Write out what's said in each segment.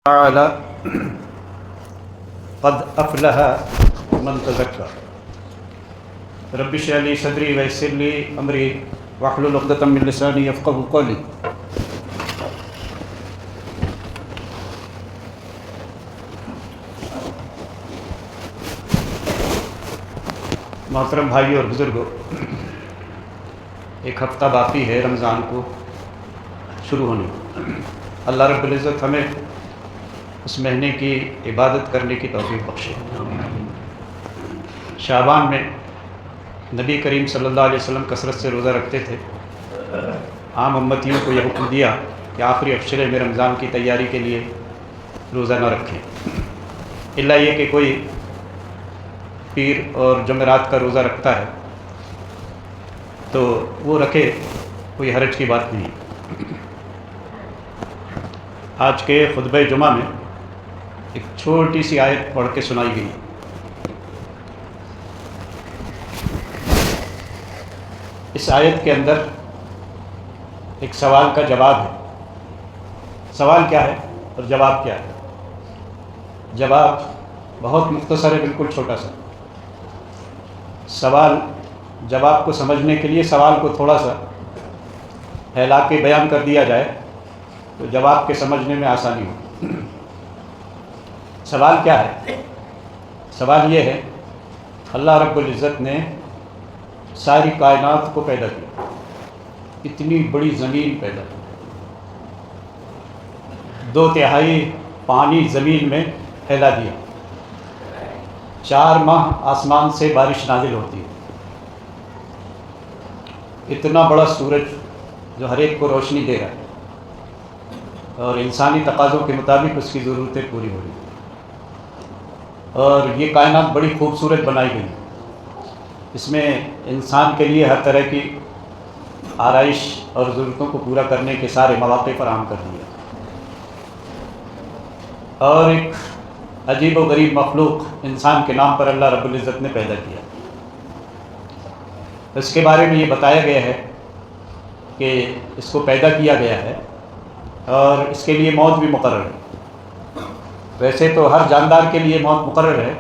تعالی قد افلح من تزکا رب اشرح لي صدری ویسر لي امری واحلل عقدۃ من لسانی یفقهوا قولی۔ محترم بھائیوں اور بزرگوں، ایک ہفتہ باقی ہے رمضان کو شروع ہونے کو۔ اللہ رب العزت ہمیں اس مہینے کی عبادت کرنے کی توفیق بخشے۔ شعبان میں نبی کریم صلی اللہ علیہ وسلم کثرت سے روزہ رکھتے تھے۔ عام امتیوں کو یہ حکم دیا کہ آخری اشرے میں رمضان کی تیاری کے لیے روزہ نہ رکھیں، الا یہ کہ کوئی پیر اور جمعرات کا روزہ رکھتا ہے تو وہ رکھے، کوئی حرج کی بات نہیں۔ آج کے خطبہ جمعہ میں ایک چھوٹی سی آیت پڑھ کے سنائی گئی۔ اس آیت کے اندر ایک سوال کا جواب ہے۔ سوال کیا ہے اور جواب کیا ہے؟ جواب بہت مختصر ہے، بالکل چھوٹا سا۔ سوال جواب کو سمجھنے کے لیے سوال کو تھوڑا سا پھیلا کے بیان کر دیا جائے تو جواب کے سمجھنے میں آسانی ہو۔ سوال کیا ہے؟ سوال یہ ہے، اللہ رب العزت نے ساری کائنات کو پیدا کیا، اتنی بڑی زمین پیدا کی، 2/3 پانی زمین میں پھیلا دیا، 4 ماہ آسمان سے بارش نازل ہوتی ہے، اتنا بڑا سورج جو ہر ایک کو روشنی دے رہا ہے اور انسانی تقاضوں کے مطابق اس کی ضرورتیں پوری ہو رہی ہیں، اور یہ کائنات بڑی خوبصورت بنائی گئی۔ اس میں انسان کے لیے ہر طرح کی آرائش اور ضرورتوں کو پورا کرنے کے سارے مواقع فراہم کر دیے، اور ایک عجیب و غریب مخلوق انسان کے نام پر اللہ رب العزت نے پیدا کیا۔ اس کے بارے میں یہ بتایا گیا ہے کہ اس کو پیدا کیا گیا ہے اور اس کے لیے موت بھی مقرر ہے۔ ویسے تو ہر جاندار کے لیے موت مقرر ہے،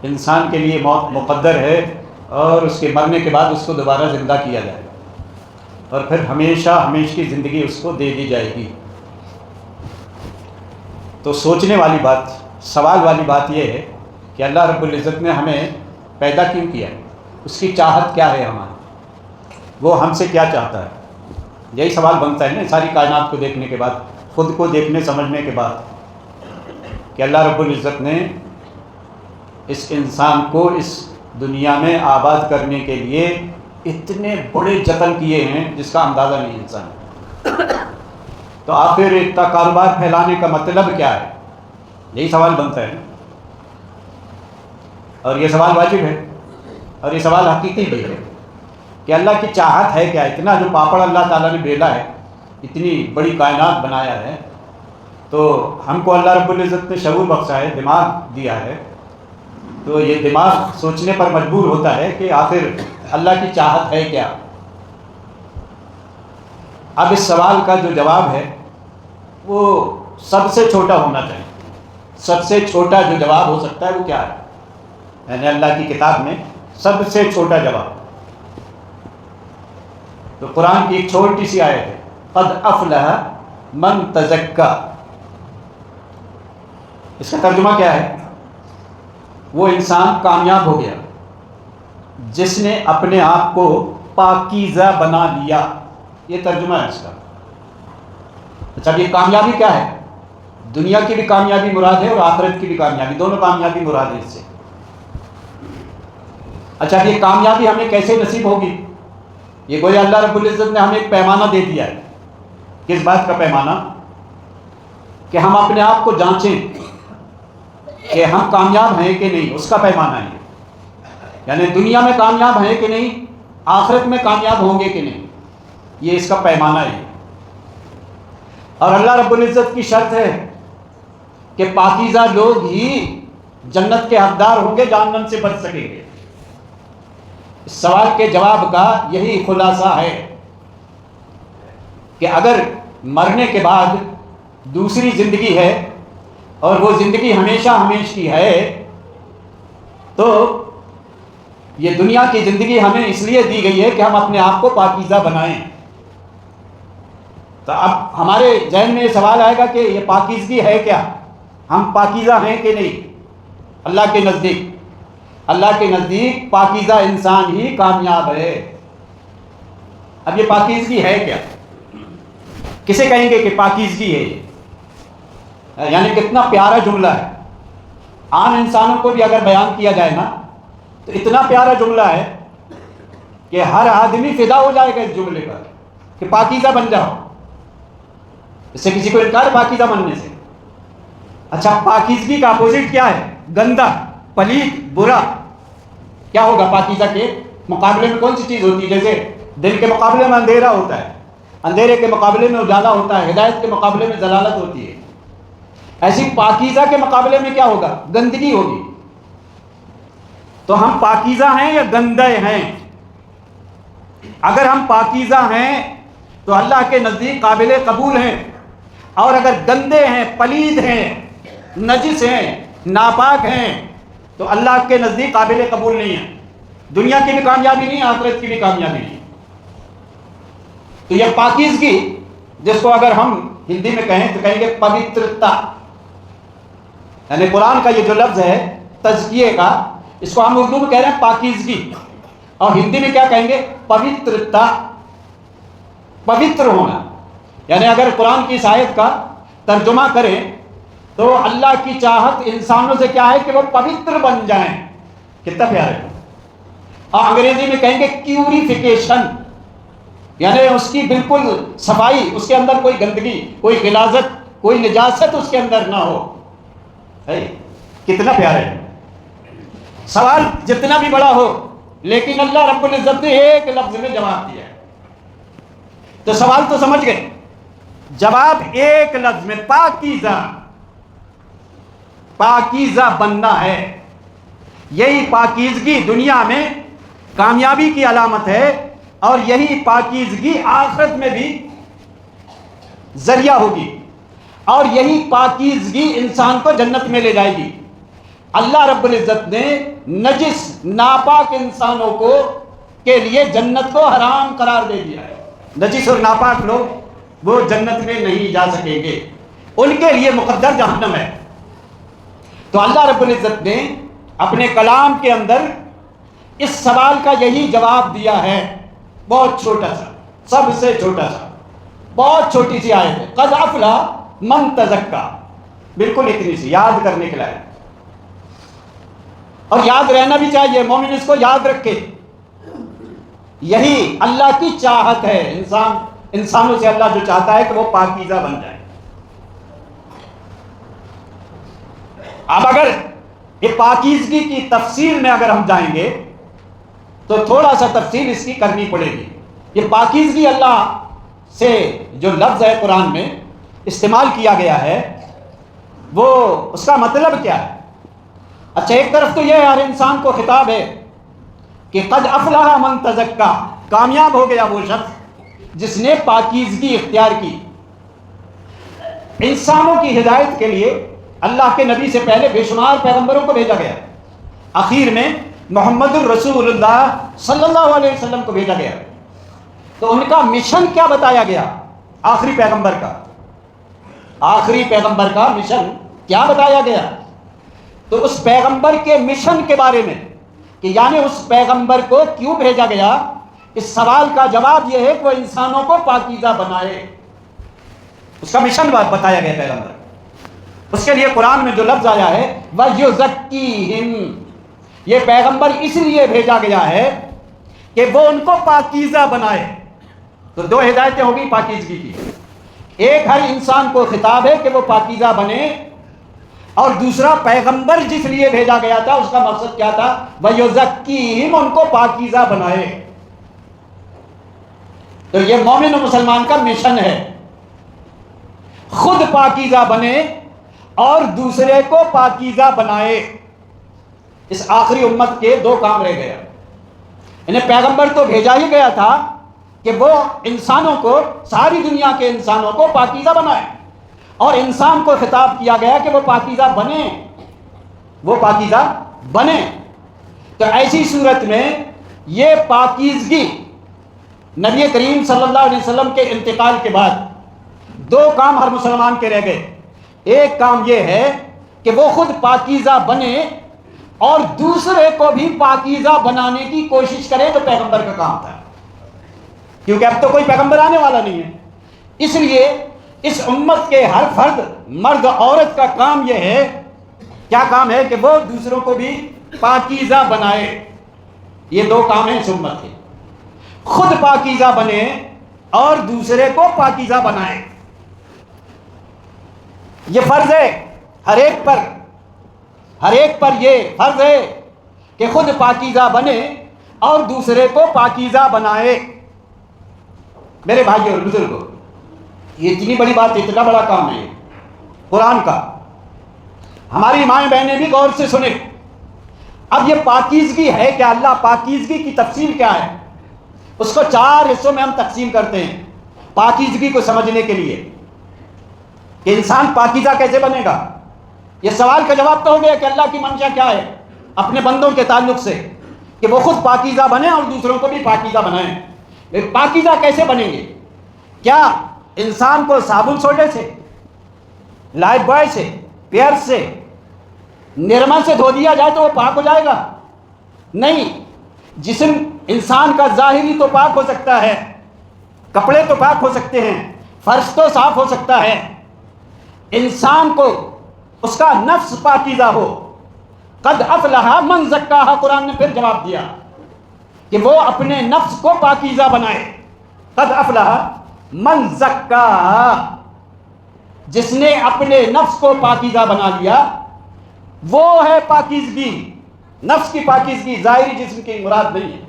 انسان کے لیے موت مقدر ہے، اور اس کے مرنے کے بعد اس کو دوبارہ زندہ کیا جائے گا اور پھر ہمیشہ کی زندگی اس کو دے دی جائے گی۔ تو سوچنے والی بات، سوال والی بات یہ ہے کہ اللہ رب العزت نے ہمیں پیدا کیوں کیا ہے؟ اس کی چاہت کیا ہے ہماری؟ وہ ہم سے کیا چاہتا ہے؟ یہی سوال بنتا ہے نا ساری کائنات کو دیکھنے کے بعد، خود کو دیکھنے سمجھنے کے بعد، کہ اللہ رب العزت نے اس انسان کو اس دنیا میں آباد کرنے کے لیے اتنے بڑے جتن کیے ہیں جس کا اندازہ نہیں انسان۔ تو آخر اتنا کاروبار پھیلانے کا مطلب کیا ہے؟ یہی سوال بنتا ہے، اور یہ سوال واجب ہے اور یہ سوال حقیقی بھی ہے کہ اللہ کی چاہت ہے کیا؟ اتنا جو پاپڑ اللہ تعالیٰ نے بیلا ہے، اتنی بڑی کائنات بنایا ہے، تو ہم کو اللہ رب العزت نے شعور بخشا ہے، دماغ دیا ہے، تو یہ دماغ سوچنے پر مجبور ہوتا ہے کہ آخر اللہ کی چاہت ہے کیا؟ اب اس سوال کا جو جواب ہے وہ سب سے چھوٹا ہونا چاہیے۔ سب سے چھوٹا جو جواب ہو سکتا ہے وہ کیا ہے؟ یعنی اللہ کی کتاب میں سب سے چھوٹا جواب تو قرآن کی ایک چھوٹی سی آیت ہے، قد افلح من تزکا۔ اس کا ترجمہ کیا ہے؟ وہ انسان کامیاب ہو گیا جس نے اپنے آپ کو پاکیزہ بنا لیا۔ یہ ترجمہ ہے اس کا۔ اچھا، یہ کامیابی کیا ہے؟ دنیا کی بھی کامیابی مراد ہے اور آخرت کی بھی کامیابی، دونوں کامیابی مراد ہے اس سے۔ اچھا، یہ کامیابی ہمیں کیسے نصیب ہوگی؟ یہ گویا اللہ رب العزت نے ہمیں ایک پیمانہ دے دیا ہے۔ کس بات کا پیمانہ؟ کہ ہم اپنے آپ کو جانچیں کہ ہم کامیاب ہیں کہ نہیں، اس کا پیمانہ ہے۔ یعنی دنیا میں کامیاب ہیں کہ نہیں، آخرت میں کامیاب ہوں گے کہ نہیں، یہ اس کا پیمانہ ہے۔ اور اللہ رب العزت کی شرط ہے کہ پاکیزہ لوگ ہی جنت کے حقدار ہوں گے، جہنم سے بچ سکیں گے۔ اس سوال کے جواب کا یہی خلاصہ ہے کہ اگر مرنے کے بعد دوسری زندگی ہے اور وہ زندگی ہمیشہ ہمیشہ کی ہے، تو یہ دنیا کی زندگی ہمیں اس لیے دی گئی ہے کہ ہم اپنے آپ کو پاکیزہ بنائیں۔ تو اب ہمارے ذہن میں یہ سوال آئے گا کہ یہ پاکیزگی ہے کیا؟ ہم پاکیزہ ہیں کہ نہیں؟ اللہ کے نزدیک پاکیزہ انسان ہی کامیاب ہے۔ اب یہ پاکیزگی ہے کیا؟ کسے کہیں گے کہ پاکیزگی ہے یہ؟ یعنی کتنا پیارا جملہ ہے، عام انسانوں کو بھی اگر بیان کیا جائے نا تو اتنا پیارا جملہ ہے کہ ہر آدمی فدا ہو جائے گا اس جملے پر کہ پاکیزہ بن جاؤ۔ اس سے کسی کو انکار پاکیزہ بننے سے؟ اچھا، پاکیزگی کا اپوزٹ کیا ہے؟ گندا، پلید، برا۔ کیا ہوگا پاکیزہ کے مقابلے میں؟ کون سی چیز ہوتی ہے؟ جیسے دن کے مقابلے میں اندھیرا ہوتا ہے، اندھیرے کے مقابلے میں اجالا ہوتا ہے، ہدایت کے مقابلے میں ضلالت ہوتی ہے، ایسی پاکیزہ کے مقابلے میں کیا ہوگا؟ گندگی ہوگی۔ تو ہم پاکیزہ ہیں یا گندے ہیں؟ اگر ہم پاکیزہ ہیں تو اللہ کے نزدیک قابل قبول ہیں، اور اگر گندے ہیں، پلید ہیں، نجس ہیں، ناپاک ہیں تو اللہ کے نزدیک قابل قبول نہیں ہے۔ دنیا کی بھی کامیابی نہیں، آخرت کی بھی کامیابی نہیں۔ تو یہ پاکیزگی، جس کو اگر ہم ہندی میں کہیں تو کہیں گے پوترتا، یعنی قرآن کا یہ جو لفظ ہے تزکیے کا، اس کو ہم اردو میں کہہ رہے ہیں پاکیزگی، اور ہندی میں کیا کہیں گے؟ پوترتا، پوتر ہونا۔ یعنی اگر قرآن کی اس آیت کا ترجمہ کریں تو اللہ کی چاہت انسانوں سے کیا ہے کہ وہ پوتر بن جائیں۔ کتنا پیارا ہے۔ اور انگریزی میں کہیں گے پیوریفیکیشن، یعنی اس کی بالکل صفائی، اس کے اندر کوئی گندگی، کوئی غلاظت، کوئی نجاست اس کے اندر نہ ہو۔ کتنا پیارا ہے۔ سوال جتنا بھی بڑا ہو لیکن اللہ رب العزت نے ایک لفظ میں جواب دیا ہے۔ تو سوال تو سمجھ گئے، جواب ایک لفظ میں، پاکیزہ، پاکیزہ بننا ہے۔ یہی پاکیزگی دنیا میں کامیابی کی علامت ہے، اور یہی پاکیزگی آخرت میں بھی ذریعہ ہوگی، اور یہی پاکیزگی انسان کو جنت میں لے جائے گی۔ اللہ رب العزت نے نجس، ناپاک انسانوں کو کے لیے جنت کو حرام قرار دے دیا ہے۔ نجس اور ناپاک لوگ وہ جنت میں نہیں جا سکیں گے، ان کے لیے مقدر جہنم ہے۔ تو اللہ رب العزت نے اپنے کلام کے اندر اس سوال کا یہی جواب دیا ہے، بہت چھوٹا سا، سب سے چھوٹا سا، بہت چھوٹی سی آیت ہے، قد افلح من تزکا، بالکل اتنی سی، یاد کرنے کے لائق، اور یاد رہنا بھی چاہیے، مومن اس کو یاد رکھے۔ یہی اللہ کی چاہت ہے، انسانوں سے اللہ جو چاہتا ہے کہ وہ پاکیزہ بن جائے۔ اب اگر یہ پاکیزگی کی تفسیر میں اگر ہم جائیں گے تو تھوڑا سا تفصیل اس کی کرنی پڑے گی۔ یہ پاکیزگی اللہ سے جو لفظ ہے قرآن میں استعمال کیا گیا ہے، وہ اس کا مطلب کیا ہے؟ اچھا، ایک طرف تو یہ ہر انسان کو خطاب ہے کہ قد افلح من تزکا، کامیاب ہو گیا وہ شخص جس نے پاکیزگی اختیار کی۔ انسانوں کی ہدایت کے لیے اللہ کے نبی سے پہلے بے شمار پیغمبروں کو بھیجا گیا، آخر میں محمد الرسول اللہ صلی اللہ علیہ وسلم کو بھیجا گیا۔ تو ان کا مشن کیا بتایا گیا؟ آخری پیغمبر کا مشن کیا بتایا گیا؟ تو اس پیغمبر کے مشن کے بارے میں کہ یعنی اس پیغمبر کو کیوں بھیجا گیا، اس سوال کا جواب یہ ہے کہ وہ انسانوں کو پاکیزہ بنائے۔ اس کا مشن بتایا گیا پیغمبر، اس کے لیے قرآن میں جو لفظ آیا ہے وَيُزَكِّيهِمْ، یہ پیغمبر اس لیے بھیجا گیا ہے کہ وہ ان کو پاکیزہ بنائے۔ تو دو ہدایتیں ہوگی پاکیزگی کی، ایک ہر انسان کو خطاب ہے کہ وہ پاکیزہ بنے، اور دوسرا پیغمبر جس لیے بھیجا گیا تھا اس کا مقصد کیا تھا؟ وَيُزَكِّيهِمْ، ان کو پاکیزہ بنائے۔ تو یہ مومن و مسلمان کا مشن ہے، خود پاکیزہ بنے اور دوسرے کو پاکیزہ بنائے۔ اس آخری امت کے دو کام رہ گیا، انہیں پیغمبر تو بھیجا ہی گیا تھا کہ وہ انسانوں کو، ساری دنیا کے انسانوں کو پاکیزہ بنائے، اور انسان کو خطاب کیا گیا کہ وہ پاکیزہ بنے، وہ پاکیزہ بنے۔ تو ایسی صورت میں یہ پاکیزگی نبی کریم صلی اللہ علیہ وسلم کے انتقال کے بعد دو کام ہر مسلمان کے رہ گئے۔ ایک کام یہ ہے کہ وہ خود پاکیزہ بنے اور دوسرے کو بھی پاکیزہ بنانے کی کوشش کرے، جو پیغمبر کا کام تھا، کیونکہ اب تو کوئی پیغمبر آنے والا نہیں ہے۔ اس لیے اس امت کے ہر فرد، مرد عورت کا کام یہ ہے، کیا کام ہے؟ کہ وہ دوسروں کو بھی پاکیزہ بنائے۔ یہ دو کام ہیں اس امت کے، خود پاکیزہ بنے اور دوسرے کو پاکیزہ بنائے۔ یہ فرض ہے ہر ایک پر یہ فرض ہے کہ خود پاکیزہ بنے اور دوسرے کو پاکیزہ بنائے۔ میرے بھائیوں اور بزرگوں، یہ اتنی بڑی بات، اتنا بڑا کام ہے قرآن کا۔ ہماری مائیں بہنیں بھی غور سے سنیں۔ اب یہ پاکیزگی ہے کیا؟ اللہ پاکیزگی کی تفصیل کیا ہے؟ اس کو 4 حصوں میں ہم تقسیم کرتے ہیں پاکیزگی کو سمجھنے کے لیے، کہ انسان پاکیزہ کیسے بنے گا۔ یہ سوال کا جواب تو ہو گیا کہ اللہ کی منشا کیا ہے اپنے بندوں کے تعلق سے، کہ وہ خود پاکیزہ بنیں اور دوسروں کو بھی پاکیزہ بنائیں۔ پاکیزہ کیسے بنیں گے؟ کیا انسان کو صابن سوڈے سے، لائف بوائے سے، پیئر سے، نرما سے دھو دیا جائے تو وہ پاک ہو جائے گا؟ نہیں۔ جسم انسان کا ظاہری تو پاک ہو سکتا ہے، کپڑے تو پاک ہو سکتے ہیں، فرش تو صاف ہو سکتا ہے، انسان کو اس کا نفس پاکیزہ ہو۔ قد افلح من زکاہا، قرآن نے پھر جواب دیا کہ وہ اپنے نفس کو پاکیزہ بنائے۔ قد افلح من زکاہا، جس نے اپنے نفس کو پاکیزہ بنا لیا، وہ ہے پاکیزگی۔ نفس کی پاکیزگی ظاہری جسم کی مراد نہیں ہے،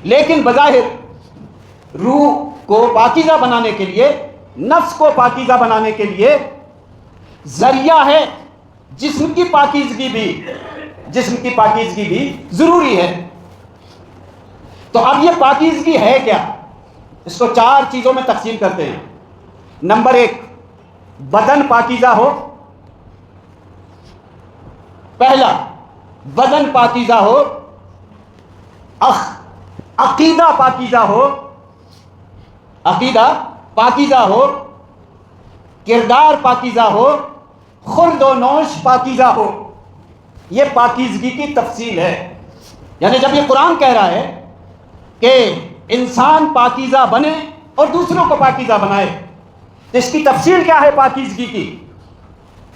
لیکن بظاہر روح کو پاکیزہ بنانے کے لیے، نفس کو پاکیزہ بنانے کے لیے ذریعہ ہے جسم کی پاکیزگی بھی ضروری ہے۔ تو اب یہ پاکیزگی ہے کیا؟ اس کو 4 چیزوں میں تقسیم کرتے ہیں۔ نمبر 1، بدن پاکیزہ ہو۔ پہلا، بدن پاکیزہ ہو، عقیدہ پاکیزہ ہو، عقیدہ پاکیزہ ہو، کردار پاکیزہ ہو، خلد و نوش پاکیزہ ہو۔ یہ پاکیزگی کی تفصیل ہے۔ یعنی جب یہ قرآن کہہ رہا ہے کہ انسان پاکیزہ بنے اور دوسروں کو پاکیزہ بنائے، تو اس کی تفصیل کیا ہے پاکیزگی کی؟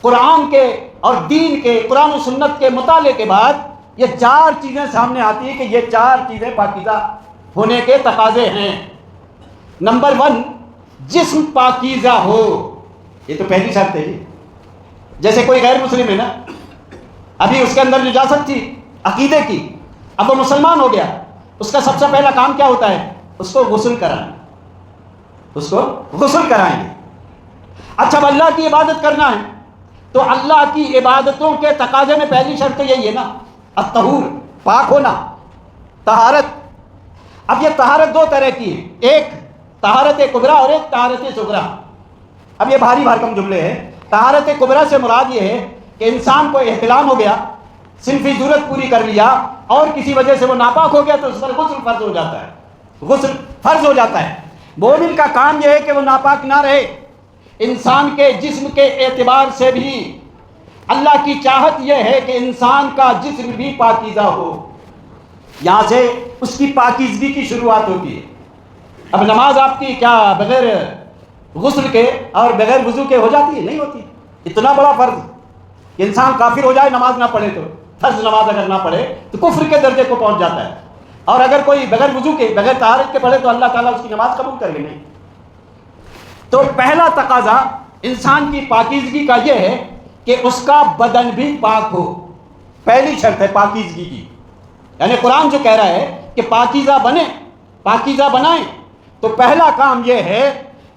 قرآن کے اور دین کے، قرآن و سنت کے مطالعے کے بعد یہ 4 چیزیں سامنے آتی ہیں کہ یہ 4 چیزیں پاکیزہ ہونے کے تقاضے ہیں۔ نمبر 1، جسم پاکیزہ ہو۔ یہ تو پہلی شرط ہے۔ جیسے کوئی غیر مسلم ہے نا، ابھی اس کے اندر نجاست تھی عقیدے کی، اب وہ مسلمان ہو گیا، اس کا سب سے پہلا کام کیا ہوتا ہے؟ اس کو غسل کرائیں، اس کو غسل کرائیں گے۔ اچھا، اب اللہ کی عبادت کرنا ہے تو اللہ کی عبادتوں کے تقاضے میں پہلی شرط تو یہی ہے نا، الطہور، پاک ہونا، طہارت۔ اب یہ طہارت 2 طرح کی ہے، ایک طہارت کبریٰ اور ایک طہارت صغریٰ۔ اب یہ بھاری بھرکم جملے ہیں۔ طہارت کبریٰ سے مراد یہ ہے کہ انسان کو احتلام ہو گیا، صنفی ضرورت پوری کر لیا اور کسی وجہ سے وہ ناپاک ہو گیا تو اس پر غسل فرض ہو جاتا ہے، غسل فرض ہو جاتا ہے۔ مومن کا کام یہ ہے کہ وہ ناپاک نہ رہے۔ انسان کے جسم کے اعتبار سے بھی اللہ کی چاہت یہ ہے کہ انسان کا جسم بھی پاکیزہ ہو۔ یہاں سے اس کی پاکیزگی کی شروعات ہوتی ہے۔ اب نماز آپ کی کیا بغیر غسل کے اور بغیر وضو کے ہو جاتی ہے؟ نہیں ہوتی۔ اتنا بڑا فرض کہ انسان کافر ہو جائے نماز نہ پڑھے، تو فرض نماز اگر نہ پڑھے تو کفر کے درجے کو پہنچ جاتا ہے، اور اگر کوئی بغیر وضو کے، بغیر طہارت کے پڑھے تو اللہ تعالیٰ اس کی نماز قبول کر لے نہیں۔ تو پہلا تقاضا انسان کی پاکیزگی کا یہ ہے کہ اس کا بدن بھی پاک ہو۔ پہلی شرط ہے پاکیزگی کی۔ یعنی قرآن جو کہہ رہا ہے کہ پاکیزہ بنے، پاکیزہ بنائیں، تو پہلا کام یہ ہے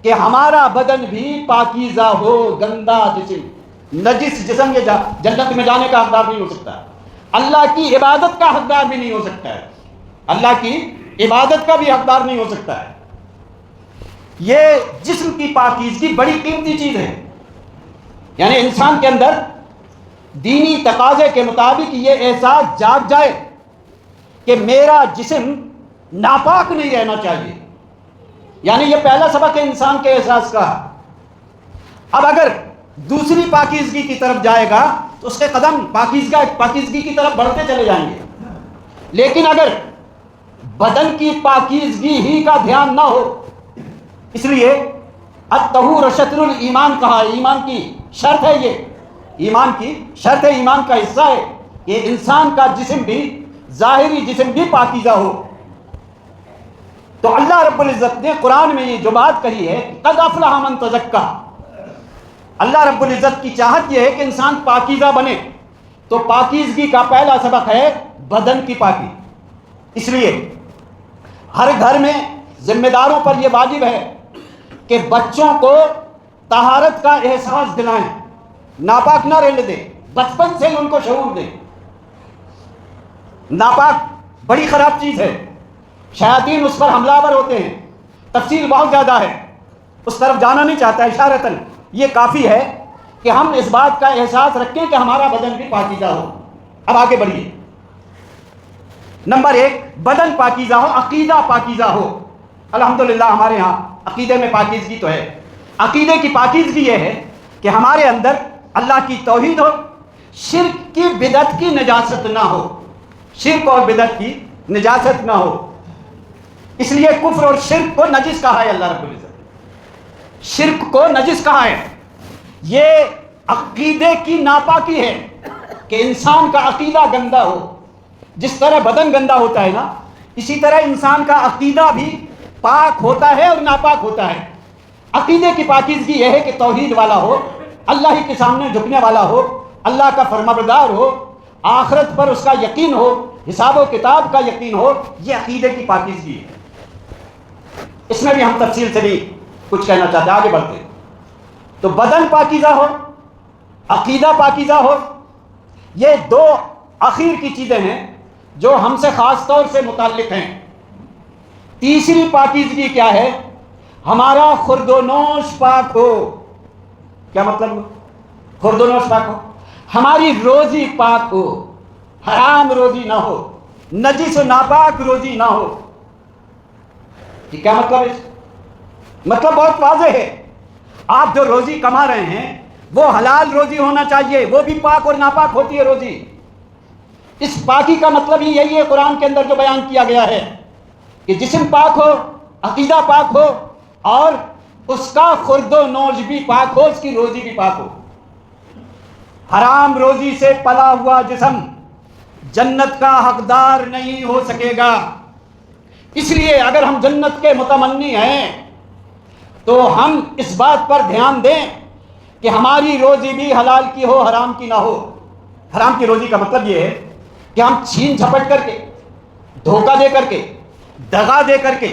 کہ ہمارا بدن بھی پاکیزہ ہو۔ گندا جسم، نجس جسم یہ جنت میں جانے کا حقدار نہیں ہو سکتا، اللہ کی عبادت کا حقدار بھی نہیں ہو سکتا ہے، اللہ کی عبادت کا بھی حقدار نہیں ہو سکتا ہے۔ یہ جسم کی پاکیزگی بڑی قیمتی چیز ہے۔ یعنی انسان کے اندر دینی تقاضے کے مطابق یہ احساس جاگ جائے کہ میرا جسم ناپاک نہیں رہنا چاہیے. یعنی یہ پہلا سبق ہے انسان کے احساس کا. اب اگر دوسری پاکیزگی کی طرف جائے گا تو اس کے قدم پاکیزگی کی طرف بڑھتے چلے جائیں گے. لیکن اگر بدن کی پاکیزگی ہی کا دھیان نہ ہو، اس لیے الطہور شطر الایمان کہا ہے. ایمان کی شرط ہے، یہ ایمان کی شرط ہے، ایمان کا حصہ ہے کہ انسان کا جسم بھی، ظاہری جسم بھی پاکیزہ ہو. تو اللہ رب العزت نے قرآن میں یہ جو بات کہی ہے قد افلح من تزکا، اللہ رب العزت کی چاہت یہ ہے کہ انسان پاکیزہ بنے. تو پاکیزگی کا پہلا سبق ہے بدن کی پاکی. اس لیے ہر گھر میں ذمہ داروں پر یہ واجب ہے کہ بچوں کو طہارت کا احساس دلائیں، ناپاک نہ رہنے دیں، بچپن سے ہی ان کو شعور دیں. ناپاک بڑی خراب چیز ہے، شیاطین اس پر حملہ آور ہوتے ہیں. تفصیل بہت زیادہ ہے، اس طرف جانا نہیں چاہتا. اشارتاً یہ کافی ہے کہ ہم اس بات کا احساس رکھیں کہ ہمارا بدن بھی پاکیزہ ہو. اب آگے بڑھیے. نمبر 1، بدن پاکیزہ ہو، عقیدہ پاکیزہ ہو. الحمدللہ ہمارے ہاں عقیدے میں پاکیزگی تو ہے. عقیدے کی پاکیزگی یہ ہے کہ ہمارے اندر اللہ کی توحید ہو، شرک کی بدعت کی نجاست نہ ہو. شرک اور بدعت کی نجاست نہ ہو. اس لیے کفر اور شرک کو نجس کہا ہے اللہ رب العزت. شرک کو نجس کہا ہے. یہ عقیدے کی ناپاکی ہے کہ انسان کا عقیدہ گندا ہو. جس طرح بدن گندا ہوتا ہے نا، اسی طرح انسان کا عقیدہ بھی پاک ہوتا ہے اور ناپاک ہوتا ہے. عقیدے کی پاکیزگی یہ ہے کہ توحید والا ہو، اللہ ہی کے سامنے جھکنے والا ہو، اللہ کا فرمانبردار ہو، آخرت پر اس کا یقین ہو، حساب و کتاب کا یقین ہو. یہ عقیدے کی پاکیزگی ہے. اس میں بھی ہم تفصیل سے نہیں کچھ کہنا چاہتے، آگے بڑھتے. تو بدن پاکیزہ ہو، عقیدہ پاکیزہ ہو. یہ دو اخیر کی چیزیں ہیں جو ہم سے خاص طور سے متعلق ہیں. تیسری پاکیزگی کیا ہے؟ ہمارا خورد و نوش پاک ہو. کیا مطلب؟ خورد و نوش پاک ہو، ہماری روزی پاک ہو، حرام روزی نہ ہو، نجس و ناپاک روزی نہ ہو. یہ کیا مطلب ہے؟ مطلب بہت واضح ہے. آپ جو روزی کما رہے ہیں وہ حلال روزی ہونا چاہیے، وہ بھی پاک اور ناپاک ہوتی ہے روزی. اس پاکی کا مطلب ہی یہی ہے قرآن کے اندر جو بیان کیا گیا ہے کہ جسم پاک ہو، عقیدہ پاک ہو، اور اس کا خورد و نوش بھی پاک ہو، اس کی روزی بھی پاک ہو. حرام روزی سے پلا ہوا جسم جنت کا حقدار نہیں ہو سکے گا. اس لیے اگر ہم جنت کے متمنی ہیں تو ہم اس بات پر دھیان دیں کہ ہماری روزی بھی حلال کی ہو، حرام کی نہ ہو. حرام کی روزی کا مطلب یہ ہے کہ ہم چھین جھپٹ کر کے، دھوکہ دے کر کے، دغا دے کر کے،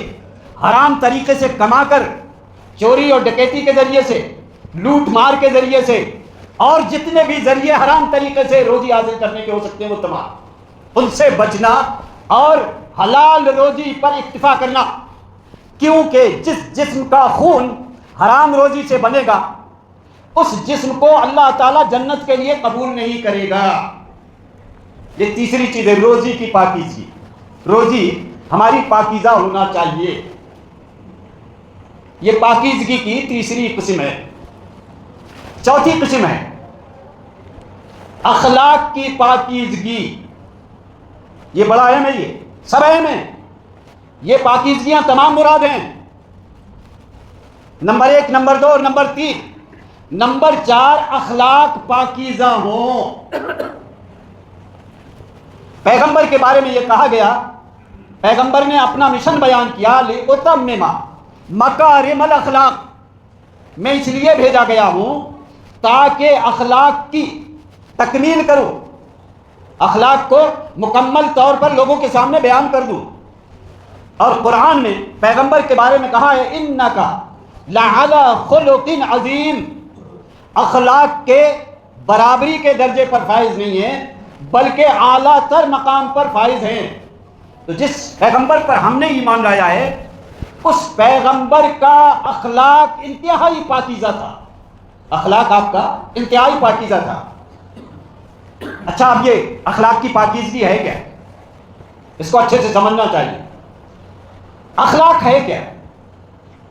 حرام طریقے سے کما کر، چوری اور ڈکیتی کے ذریعے سے، لوٹ مار کے ذریعے سے، اور جتنے بھی ذریعے حرام طریقے سے روزی حاصل کرنے کے ہو سکتے ہیں وہ تمام، ان سے بچنا اور حلال روزی پر اکتفا کرنا. کیونکہ جس جسم کا خون حرام روزی سے بنے گا اس جسم کو اللہ تعالیٰ جنت کے لیے قبول نہیں کرے گا. یہ تیسری چیز ہے روزی کی پاکیزگی. روزی ہماری پاکیزہ ہونا چاہیے. یہ پاکیزگی کی تیسری قسم ہے. چوتھی قسم ہے اخلاق کی پاکیزگی. یہ بڑا اہم ہے، یہ سب اہم ہے. یہ پاکیزگیاں تمام مراد ہیں. نمبر 1، نمبر 2 اور نمبر 3. نمبر 4، اخلاق پاکیزہ ہوں. پیغمبر کے بارے میں یہ کہا گیا، پیغمبر نے اپنا مشن بیان کیا، لِأُتَمِّمَ مَكَارِمَ الْأَخْلَاقِ، میں اس لیے بھیجا گیا ہوں تاکہ اخلاق کی تکمیل کروں، اخلاق کو مکمل طور پر لوگوں کے سامنے بیان کر دوں. اور قرآن میں پیغمبر کے بارے میں کہا ہے اِنَّكَ لَعَلَىٰ خُلُقٍ عَظِيمٍ. اخلاق کے برابری کے درجے پر فائز نہیں ہیں بلکہ اعلیٰ تر مقام پر فائز ہیں. تو جس پیغمبر پر ہم نے ایمان لایا ہے اس پیغمبر کا اخلاق انتہائی پاکیزہ تھا. اخلاق آپ کا انتہائی پاکیزہ تھا. اچھا اب یہ اخلاق کی پاکیزگی ہے کیا؟ اس کو اچھے سے سمجھنا چاہیے. اخلاق ہے کیا؟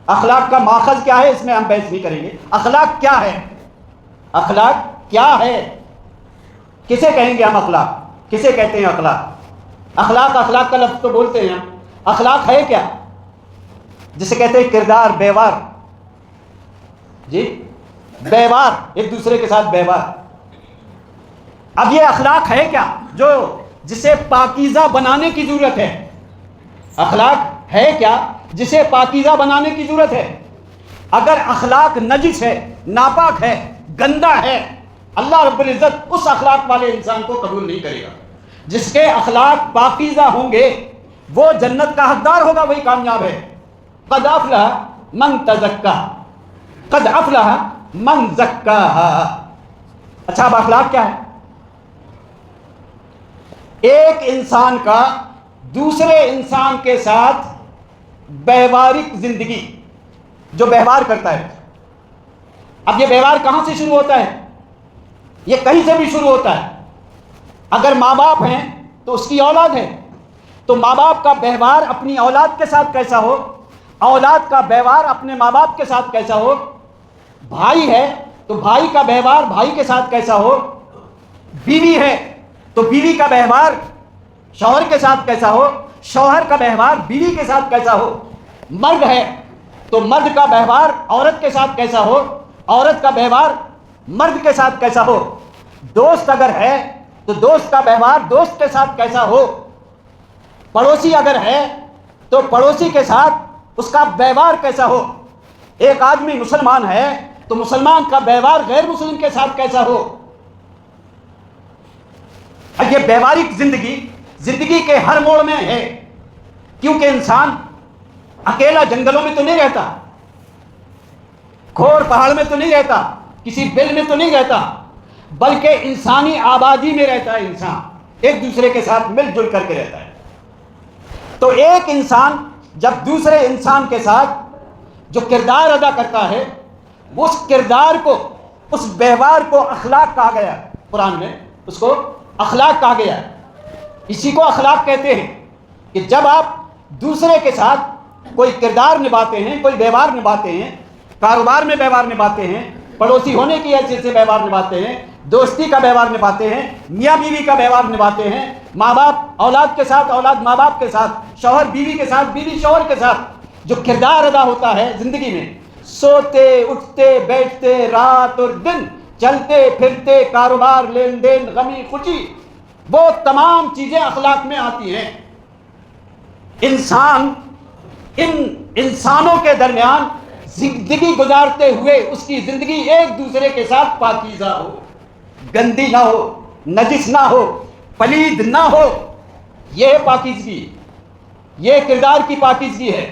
اخلاق کا ماخذ کیا ہے؟ اس میں ہم بحث نہیں کریں گے. اخلاق کیا ہے؟ اخلاق کیا ہے؟ کسے کہیں گے ہم اخلاق؟ کسے کہتے ہیں اخلاق؟ اخلاق اخلاق کا لفظ تو بولتے ہیں ہم. اخلاق ہے کیا؟ جسے کہتے ہیں کردار، بیوار. جی بیوار، ایک دوسرے کے ساتھ بیوار. اب یہ اخلاق ہے کیا جو جسے پاکیزہ بنانے کی ضرورت ہے؟ اخلاق ہے کیا جسے پاکیزہ بنانے کی ضرورت ہے؟ اگر اخلاق نجس ہے، ناپاک ہے، گندا ہے، اللہ رب العزت اس اخلاق والے انسان کو قبول نہیں کرے گا. جس کے اخلاق پاکیزہ ہوں گے وہ جنت کا حقدار ہوگا، وہی کامیاب ہے. قد افلح من تزکا، قد افلح من زکاہا. اچھا اب اخلاق کیا ہے؟ ایک انسان کا دوسرے انسان کے ساتھ ویوہارک زندگی، جو ویوہار کرتا ہے. اب یہ ویوہار کہاں سے شروع ہوتا ہے؟ یہ کہیں سے بھی شروع ہوتا ہے. اگر ماں باپ ہیں تو اس کی اولاد ہے، تو ماں باپ کا ویوہار اپنی اولاد کے ساتھ کیسا ہو، اولاد کا ویوہار اپنے ماں باپ کے ساتھ کیسا ہو. بھائی ہے تو بھائی کا ویوہار بھائی کے ساتھ کیسا ہو. بیوی ہے تو بیوی کا ویوہار شوہر کے ساتھ کیسا ہو، شوہر کا ویوہار بیوی کے ساتھ کیسا ہو. مرد ہے تو مرد کا ویوہار عورت کے ساتھ کیسا ہو، عورت کا ویوہار مرد کے ساتھ کیسا ہو. دوست اگر ہے تو دوست کا ویوہار دوست کے ساتھ کیسا ہو. پڑوسی اگر ہے تو پڑوسی کے ساتھ اس کا ویوہار کیسا ہو. ایک آدمی مسلمان ہے تو مسلمان کا ویوہار غیر مسلم کے ساتھ کیسا ہو. یہ ویوہارک زندگی کے ہر موڑ میں ہے، کیونکہ انسان اکیلا جنگلوں میں تو نہیں رہتا، کھور پہاڑ میں تو نہیں رہتا، کسی بل میں تو نہیں رہتا، بلکہ انسانی آبادی میں رہتا ہے. انسان ایک دوسرے کے ساتھ مل جل کر کے رہتا ہے. تو ایک انسان جب دوسرے انسان کے ساتھ جو کردار ادا کرتا ہے، اس کردار کو، اس ویوہار کو اخلاق کہا گیا. قرآن میں اس کو اخلاق کہا گیا. اسی کو اخلاق کہتے ہیں کہ جب آپ دوسرے کے ساتھ کوئی کردار نبھاتے ہیں، کوئی ویوہار نبھاتے ہیں، کاروبار میں ویوہار نبھاتے ہیں، پڑوسی ہونے کی حیثیت سے ویوہار نبھاتے ہیں، دوستی کا ویوہار نبھاتے ہیں، میاں بیوی کا ویوہار نبھاتے ہیں، ماں باپ اولاد کے ساتھ، اولاد ماں باپ کے ساتھ، شوہر بیوی کے ساتھ، بیوی شوہر کے ساتھ، جو کردار ادا ہوتا ہے زندگی میں، سوتے اٹھتے بیٹھتے، رات اور دن، چلتے پھرتے، کاروبار، لین دین، غمی خوشی، وہ تمام چیزیں اخلاق میں آتی ہیں. انسانوں کے درمیان زندگی گزارتے ہوئے اس کی زندگی ایک دوسرے کے ساتھ پاکیزہ ہو، گندی نہ ہو، نجس نہ ہو، پلید نہ ہو. یہ پاکیزگی، یہ کردار کی پاکیزگی ہے.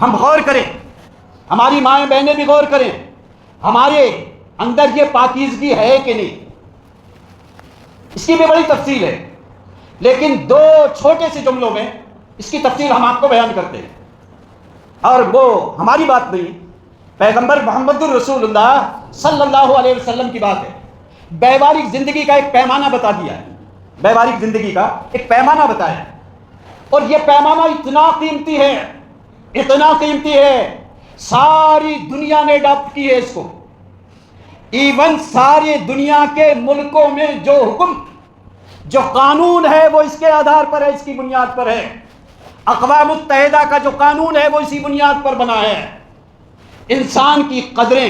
ہم غور کریں، ہماری مائیں بہنیں بھی غور کریں، ہمارے اندر یہ پاکیزگی ہے کہ نہیں. اس کی بھی بڑی تفصیل ہے، لیکن دو چھوٹے سے جملوں میں اس کی تفصیل ہم آپ کو بیان کرتے ہیں. اور وہ ہماری بات نہیں، پیغمبر محمد الرسول اللہ صلی اللہ علیہ وسلم کی بات ہے. ویوہارک زندگی کا ایک پیمانہ بتا دیا ہے، ویوہارک زندگی کا ایک پیمانہ بتایا، اور یہ پیمانہ اتنا قیمتی ہے، اتنا قیمتی ہے، ساری دنیا نے اڈاپٹ کی ہے اس کو. ایون ساری دنیا کے ملکوں میں جو حکم، جو قانون ہے وہ اس کے آدھار پر ہے، اس کی بنیاد پر ہے. اقوام متحدہ کا جو قانون ہے وہ اسی بنیاد پر بنا ہے. انسان کی قدریں،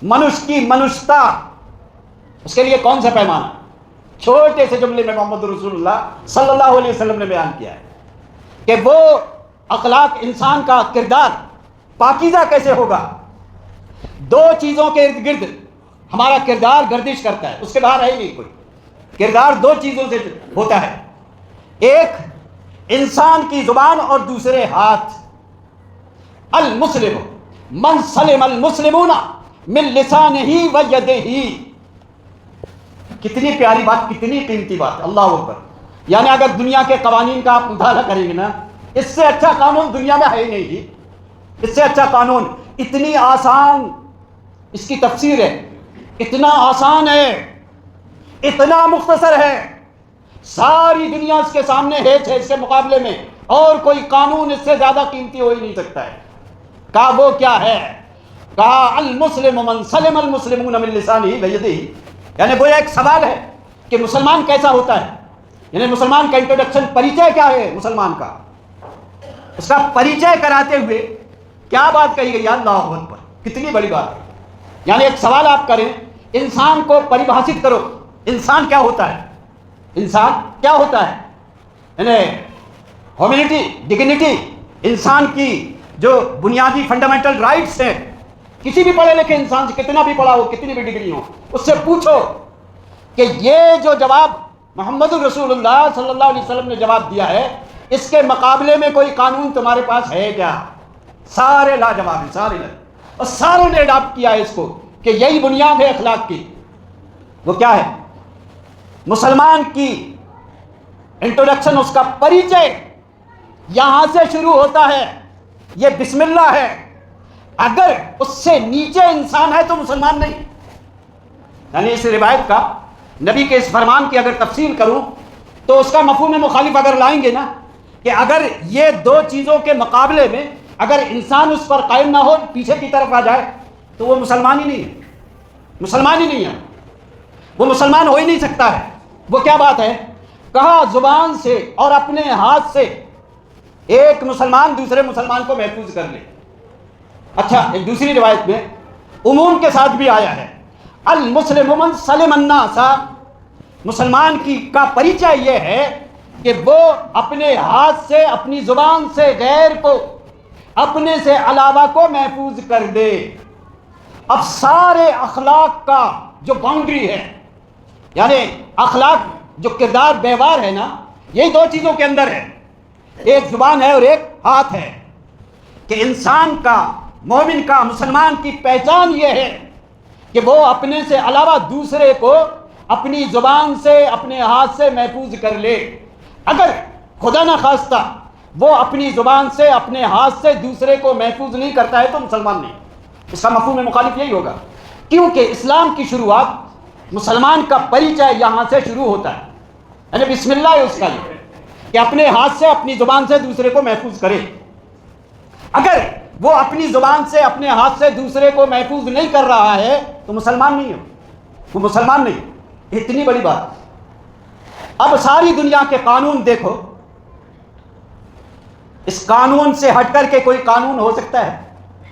منش کی منشتا، اس کے لیے کون سا پیمانہ؟ چھوٹے سے جملے میں محمد رسول اللہ صلی اللہ علیہ وسلم نے بیان کیا ہے کہ وہ اخلاق، انسان کا کردار پاکیزہ کیسے ہوگا. دو چیزوں کے ارد گرد ہمارا کردار گردش کرتا ہے، اس کے باہر ہے ہی نہیں کوئی. کردار دو چیزوں سے ہوتا ہے، ایک انسان کی زبان اور دوسرے ہاتھ. المسلم من سلم المسلمون من لسانہ و یدہ. کتنی پیاری بات، کتنی قیمتی بات، اللہ اکبر. یعنی اگر دنیا کے قوانین کا آپ مطالعہ کریں گے نا، اس سے اچھا قانون دنیا میں ہے ہی نہیں. اس سے اچھا قانون، اتنی آسان اس کی تفسیر ہے، اتنا آسان ہے، اتنا مختصر ہے، ساری دنیا اس کے سامنے ہیچ ہے، اس کے مقابلے میں اور کوئی قانون اس سے زیادہ قیمتی ہو ہی نہیں سکتا ہے۔ کہا وہ کیا ہے؟ کہا المسلم من سلم المسلمون من لسانہ ویدہ، یعنی وہ ایک سوال ہے کہ مسلمان کیسا ہوتا ہے، یعنی مسلمان کا انٹروڈکشن، پریچے کیا ہے مسلمان کا، اس کا پریچے کراتے ہوئے کیا بات کہی گئی؟ اللہ اکبر، کتنی بڑی بات ہے۔ یعنی ایک سوال آپ کریں، انسان کو پریبھاشت کرو، انسان کیا ہوتا ہے، انسان کیا ہوتا ہے، یعنی ہیومینٹی، ڈگنیٹی، انسان کی جو بنیادی فنڈامنٹل رائٹس ہیں۔ کسی بھی پڑھے لکھے انسان سے، کتنا بھی پڑھا ہو، کتنی بھی ڈگری ہو، اس سے پوچھو کہ یہ جو جواب محمد رسول اللہ صلی اللہ علیہ وسلم نے جواب دیا ہے، اس کے مقابلے میں کوئی قانون تمہارے پاس ہے کیا؟ سارے لاجواب ہیں، سارے اور ساروں نے اڈاپٹ کیا ہے اس کو کہ یہی بنیاد ہے اخلاق کی۔ وہ کیا ہے؟ مسلمان کی انٹروڈکشن، اس کا پریچے یہاں سے شروع ہوتا ہے، یہ بسم اللہ ہے۔ اگر اس سے نیچے انسان ہے تو مسلمان نہیں۔ یعنی اس روایت کا، نبی کے اس فرمان کی اگر تفصیل کروں تو اس کا مفہوم مخالف اگر لائیں گے نا، کہ اگر یہ دو چیزوں کے مقابلے میں اگر انسان اس پر قائم نہ ہو، پیچھے کی طرف آ جائے، تو وہ مسلمان ہی نہیں ہے، مسلمان ہی نہیں ہے، وہ مسلمان ہو ہی نہیں سکتا ہے۔ وہ کیا بات ہے؟ کہا زبان سے اور اپنے ہاتھ سے ایک مسلمان دوسرے مسلمان کو محفوظ کر لے۔ اچھا، ایک دوسری روایت میں عموم کے ساتھ بھی آیا ہے، المسلم من سلم الناس، مسلمان کا پریچہ یہ ہے کہ وہ اپنے ہاتھ سے، اپنی زبان سے غیر کو، اپنے سے علاوہ کو محفوظ کر دے۔ اب سارے اخلاق کا جو باؤنڈری ہے، یعنی اخلاق جو کردار ویوہار ہے نا، یہی دو چیزوں کے اندر ہے، ایک زبان ہے اور ایک ہاتھ ہے، کہ انسان کا، مومن کا، مسلمان کی پہچان یہ ہے کہ وہ اپنے سے علاوہ دوسرے کو اپنی زبان سے، اپنے ہاتھ سے محفوظ کر لے۔ اگر خدا نہ خواستہ وہ اپنی زبان سے، اپنے ہاتھ سے دوسرے کو محفوظ نہیں کرتا ہے تو مسلمان نہیں۔ اس کا مفہوم مخالف یہی ہوگا، کیونکہ اسلام کی شروعات، مسلمان کا پریچہ یہاں سے شروع ہوتا ہے، یعنی بسم اللہ ہے اس کا، یہ کہ اپنے ہاتھ سے، اپنی زبان سے دوسرے کو محفوظ کرے۔ اگر وہ اپنی زبان سے، اپنے ہاتھ سے دوسرے کو محفوظ نہیں کر رہا ہے تو مسلمان نہیں ہے، وہ مسلمان نہیں۔ اتنی بڑی بات۔ اب ساری دنیا کے قانون دیکھو، اس قانون سے ہٹ کر کے کوئی قانون ہو سکتا ہے؟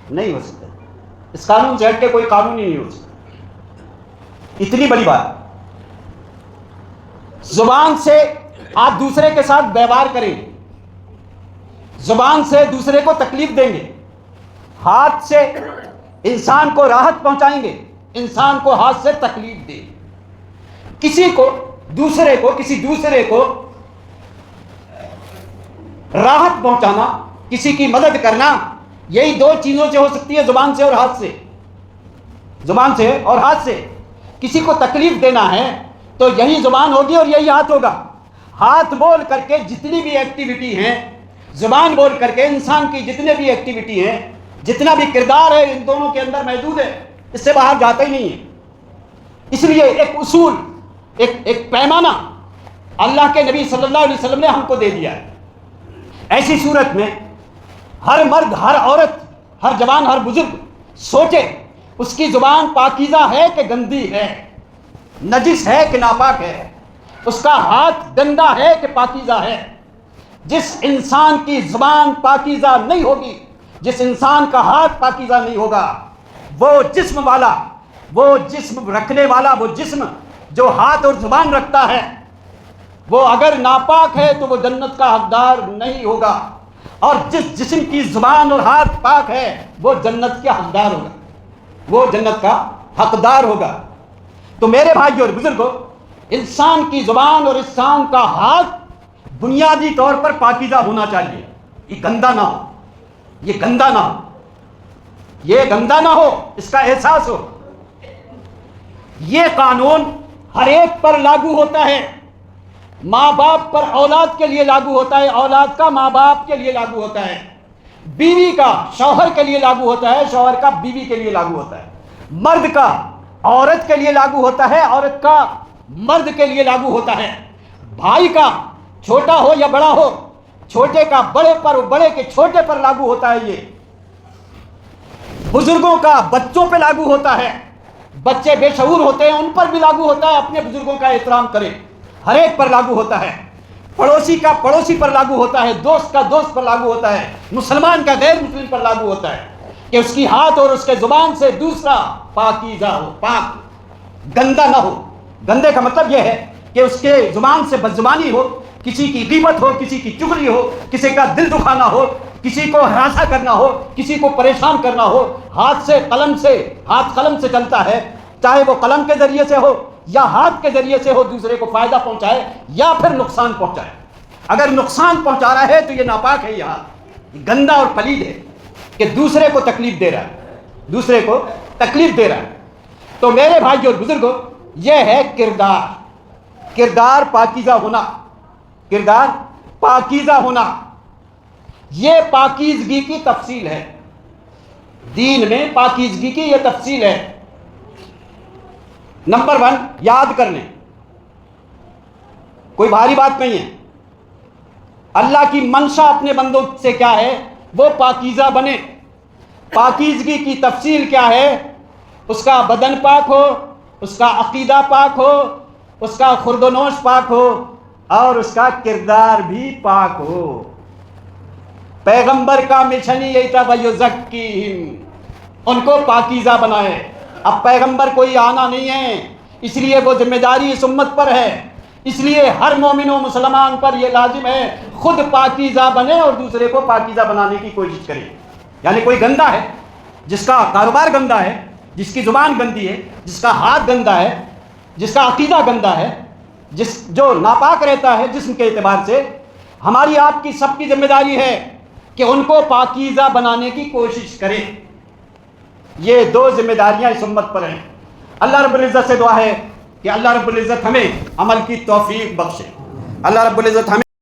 نہیں ہو سکتا۔ اس قانون سے ہٹ کے کوئی قانون ہی نہیں ہو سکتا۔ اتنی بڑی بات۔ زبان سے آپ دوسرے کے ساتھ ویوہار کریں گے، زبان سے دوسرے کو تکلیف دیں گے، ہاتھ سے انسان کو راحت پہنچائیں گے، انسان کو ہاتھ سے تکلیف دیں گے۔ کسی دوسرے کو راحت پہنچانا، کسی کی مدد کرنا، یہی دو چیزوں سے ہو سکتی ہے، زبان سے اور ہاتھ سے۔ زبان سے اور ہاتھ سے کسی کو تکلیف دینا ہے تو یہی زبان ہوگی اور یہی ہاتھ ہوگا۔ ہاتھ بول کر کے جتنی بھی ایکٹیویٹی ہیں، زبان بول کر کے انسان کی جتنے بھی ایکٹیویٹی ہیں، جتنا بھی کردار ہے، ان دونوں کے اندر موجود ہے، اس سے باہر جاتا ہی نہیں ہے۔ اس لیے ایک اصول، ایک پیمانہ اللہ کے نبی صلی اللہ علیہ وسلم نے ہم کو دے دیا ہے۔ ایسی صورت میں ہر مرد، ہر عورت، ہر جوان، ہر بزرگ سوچے اس کی زبان پاکیزہ ہے کہ گندی ہے، نجس ہے کہ ناپاک ہے، اس کا ہاتھ گندا ہے کہ پاکیزہ ہے۔ جس انسان کی زبان پاکیزہ نہیں ہوگی، جس انسان کا ہاتھ پاکیزہ نہیں ہوگا، وہ جسم والا، وہ جسم رکھنے والا، وہ جسم جو ہاتھ اور زبان رکھتا ہے، وہ اگر ناپاک ہے تو وہ جنت کا حقدار نہیں ہوگا، اور جس جسم کی زبان اور ہاتھ پاک ہے وہ جنت کا حقدار ہوگا، وہ جنت کا حقدار ہوگا۔ تو میرے بھائیو اور بزرگوں، انسان کی زبان اور انسان کا ہاتھ بنیادی طور پر پاکیزہ ہونا چاہیے، یہ گندا نہ ہو، یہ گندا نہ ہو، یہ گندا نہ ہو، اس کا احساس ہو۔ یہ قانون ہر ایک پر لاگو ہوتا ہے، ماں باپ پر اولاد کے لیے لاگو ہوتا ہے، اولاد کا ماں باپ کے لیے لاگو ہوتا ہے، بیوی کا شوہر کے لیے لاگو ہوتا ہے، شوہر کا بیوی کے لیے لاگو ہوتا ہے، مرد کا عورت کے لیے لاگو ہوتا ہے، عورت کا مرد کے لیے لاگو ہوتا ہے، بھائی کا چھوٹا ہو یا بڑا ہو، چھوٹے کا بڑے پر، بڑے کے چھوٹے پر لاگو ہوتا ہے، یہ بزرگوں کا بچوں پہ لاگو ہوتا ہے، بچے بے شعور ہوتے ہیں ان پر بھی لاگو ہوتا ہے، اپنے بزرگوں کا احترام کریں، ہر ایک پر لاگو ہوتا ہے، پڑوسی کا پڑوسی پر لاگو ہوتا ہے، دوست کا دوست پر لاگو ہوتا ہے، مسلمان کا غیر مسلم پر لاگو ہوتا ہے کہ اس کی ہاتھ اور اس کے زبان سے دوسرا پاکیزہ ہو، پاک، گندا نہ ہو۔ گندے کا مطلب یہ ہے کہ اس کے زبان سے بدزبانی ہو، کسی کی غیبت ہو، کسی کی چغلی ہو، کسی کا دل دکھانا ہو، کسی کو ہراساں کرنا ہو، کسی کو پریشان کرنا ہو، ہاتھ سے قلم سے، ہاتھ قلم سے چلتا ہے، چاہے وہ قلم کے ذریعے سے ہو یا ہاتھ کے ذریعے سے ہو، دوسرے کو فائدہ پہنچائے یا پھر نقصان پہنچائے۔ اگر نقصان پہنچا رہا ہے تو یہ ناپاک ہے، یہ ہاتھ گندا اور پلید ہے کہ دوسرے کو تکلیف دے رہا ہے، دوسرے کو تکلیف دے رہا ہے۔ تو میرے بھائی اور بزرگوں، یہ ہے کردار، کردار پاکیزہ ہونا، کردار پاکیزہ ہونا، یہ پاکیزگی کی تفصیل ہے، دین میں پاکیزگی کی یہ تفصیل ہے۔ نمبر 1 یاد کر لیں، کوئی بھاری بات نہیں ہے، اللہ کی منشا اپنے بندوں سے کیا ہے؟ وہ پاکیزہ بنے۔ پاکیزگی کی تفصیل کیا ہے؟ اس کا بدن پاک ہو، اس کا عقیدہ پاک ہو، اس کا خورد و نوش پاک ہو، اور اس کا کردار بھی پاک ہو۔ پیغمبر کا مشن یہی تھا وَيُزَكِّيهِمْ، ان کو پاکیزہ بنائے۔ اب پیغمبر کوئی آنا نہیں ہے، اس لیے وہ ذمہ داری اس امت پر ہے، اس لیے ہر مومن و مسلمان پر یہ لازم ہے خود پاکیزہ بنے اور دوسرے کو پاکیزہ بنانے کی کوشش کرے۔ یعنی کوئی گندا ہے، جس کا کاروبار گندا ہے، جس کی زبان گندی ہے، جس کا ہاتھ گندا ہے، جس کا عقیدہ گندا ہے، جو ناپاک رہتا ہے جسم کے اعتبار سے، ہماری آپ کی سب کی ذمہ داری ہے کہ ان کو پاکیزہ بنانے کی کوشش کریں۔ یہ 2 ذمہ داریاں اس امت پر ہیں۔ اللہ رب العزت سے دعا ہے کہ اللہ رب العزت ہمیں عمل کی توفیق بخشے، اللہ رب العزت ہمیں